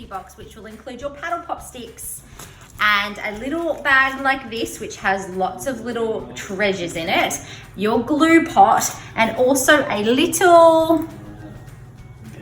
box, which will include your paddle pop sticks and a little bag like this, which has lots of little treasures in it, your glue pot, and also a little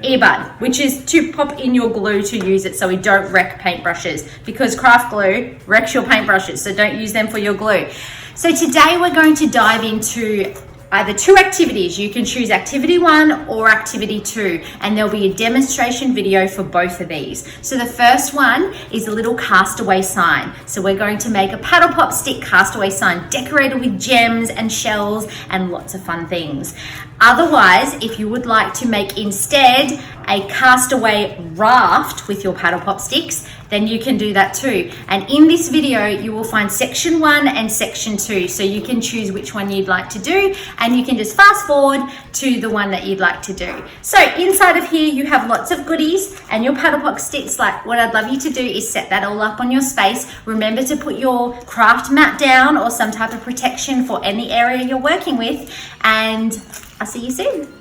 earbud, which is to pop in your glue to use it so we don't wreck paintbrushes, because craft glue wrecks your paintbrushes, so don't use them for your glue. So today we're going to dive into either two activities. You can choose activity 1 or activity 2, and there'll be a demonstration video for both of these. So the first one is a little castaway sign. So we're going to make a paddle pop stick castaway sign decorated with gems and shells and lots of fun things. Otherwise, if you would like to make instead a castaway raft with your paddle pop sticks, then you can do that too. And in this video, you will find section 1 and section 2. So you can choose which one you'd like to do, and you can just fast forward to the one that you'd like to do. So inside of here, you have lots of goodies and your paddle pop sticks. Like, what I'd love you to do is set that all up on your space. Remember to put your craft mat down or some type of protection for any area you're working with, and I'll see you soon.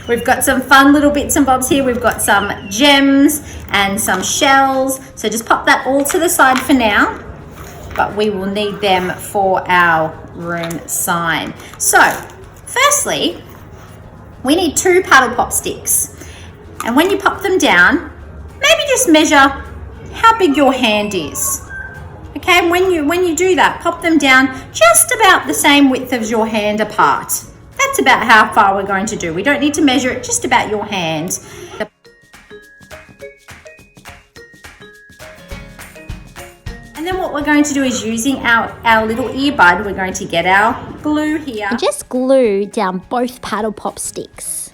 We've got some fun little bits and bobs here. We've got some gems and some shells. So just pop that all to the side for now, but we will need them for our room sign. So firstly, we need 2 paddle pop sticks. And when you pop them down, maybe just measure how big your hand is. Okay, and when you do that, pop them down just about the same width as your hand apart. That's about how far we're going to do. We don't need to measure it, just about your hand. And then what we're going to do is, using our little earbud, we're going to get our glue here. And just glue down both paddle pop sticks.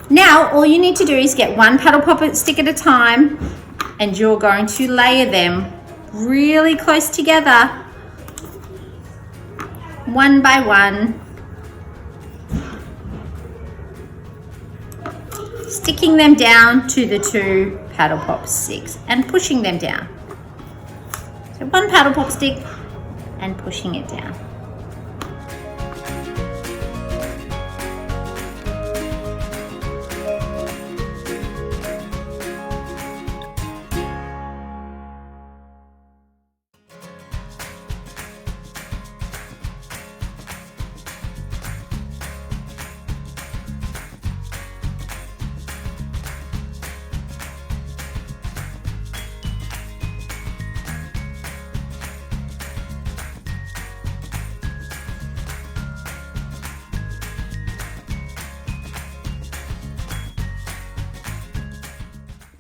Now, all you need to do is get 1 paddle pop stick at a time, and you're going to layer them really close together, one by one, sticking them down to the 2 paddle pop sticks and pushing them down. So 1 paddle pop stick and pushing it down.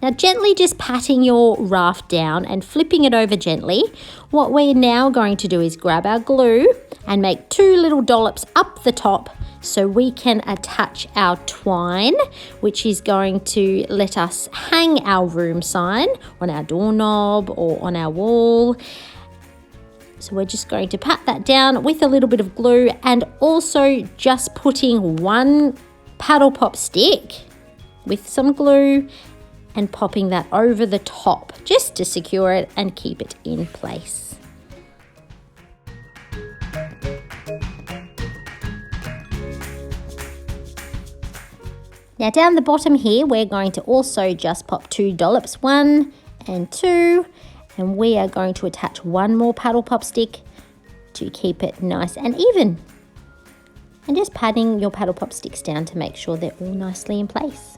Now gently just patting your raft down and flipping it over gently. What we're now going to do is grab our glue and make 2 little dollops up the top so we can attach our twine, which is going to let us hang our room sign on our doorknob or on our wall. So we're just going to pat that down with a little bit of glue, and also just putting 1 paddle pop stick with some glue and popping that over the top just to secure it and keep it in place. Now down the bottom here, we're going to also just pop 2 dollops, 1 and 2, and we are going to attach 1 more paddle pop stick to keep it nice and even. And just patting your paddle pop sticks down to make sure they're all nicely in place.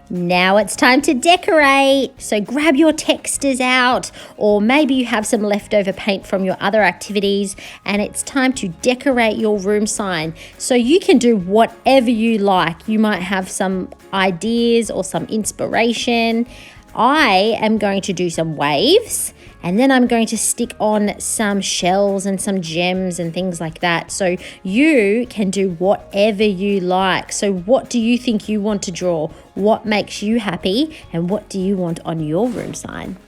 Now it's time to decorate. So grab your textures out, or maybe you have some leftover paint from your other activities, and it's time to decorate your room sign. So you can do whatever you like. You might have some ideas or some inspiration. I am going to do some waves, and then I'm going to stick on some shells and some gems and things like that. So you can do whatever you like. So what do you think you want to draw? What makes you happy? And what do you want on your room sign?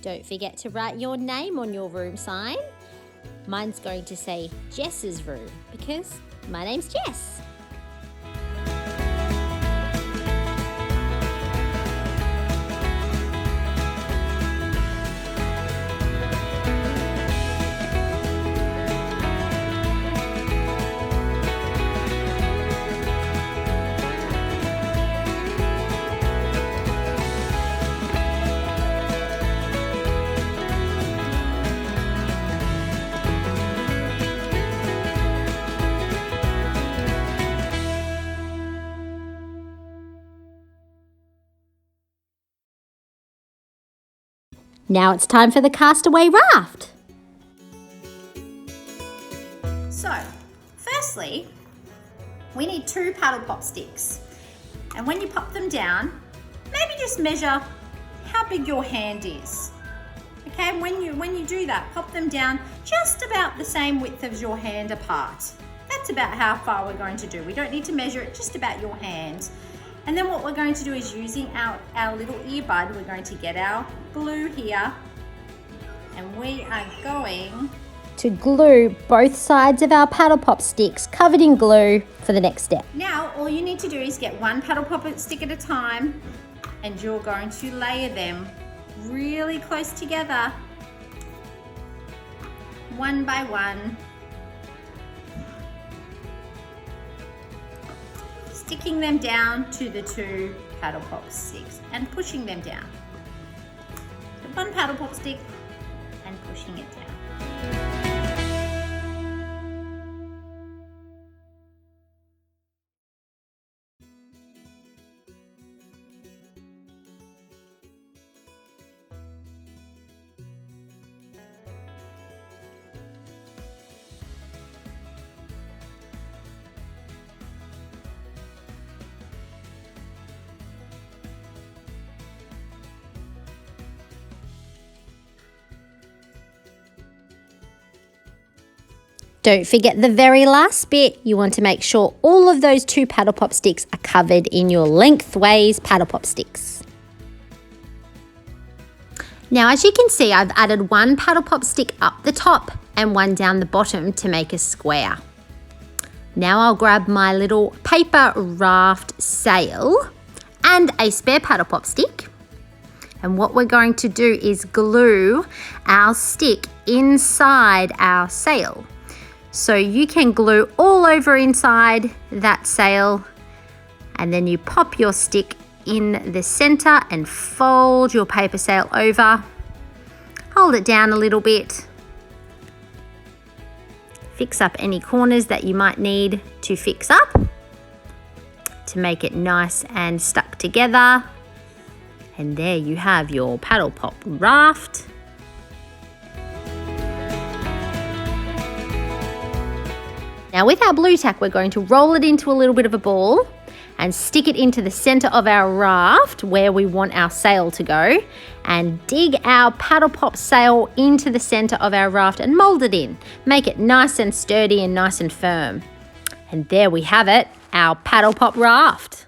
Don't forget to write your name on your room sign. Mine's going to say Jess's room because my name's Jess. Now it's time for the castaway raft. So, firstly, we need 2 paddle pop sticks. And when you pop them down, maybe just measure how big your hand is. Okay, when you do that, pop them down just about the same width as your hand apart. That's about how far we're going to do. We don't need to measure it, just about your hand. And then what we're going to do is using our little earbud, we're going to get our glue here and we are going to glue both sides of our paddle pop sticks covered in glue for the next step. Now all you need to do is get 1 paddle pop stick at a time and you're going to layer them really close together, one by one, sticking them down to the 2 paddle pop sticks and pushing them down. So 1 paddle pop stick and pushing it down. Don't forget the very last bit. You want to make sure all of those 2 paddle pop sticks are covered in your lengthways paddle pop sticks. Now, as you can see, I've added 1 paddle pop stick up the top and 1 down the bottom to make a square. Now I'll grab my little paper raft sail and a spare paddle pop stick. And what we're going to do is glue our stick inside our sail. So you can glue all over inside that sail and then you pop your stick in the center and fold your paper sail over. Hold it down a little bit. Fix up any corners that you might need to fix up to make it nice and stuck together. And there you have your paddle pop raft. Now with our blue tack, we're going to roll it into a little bit of a ball and stick it into the center of our raft where we want our sail to go, and dig our paddle pop sail into the center of our raft and mold it in. Make it nice and sturdy and nice and firm. And there we have it, our paddle pop raft.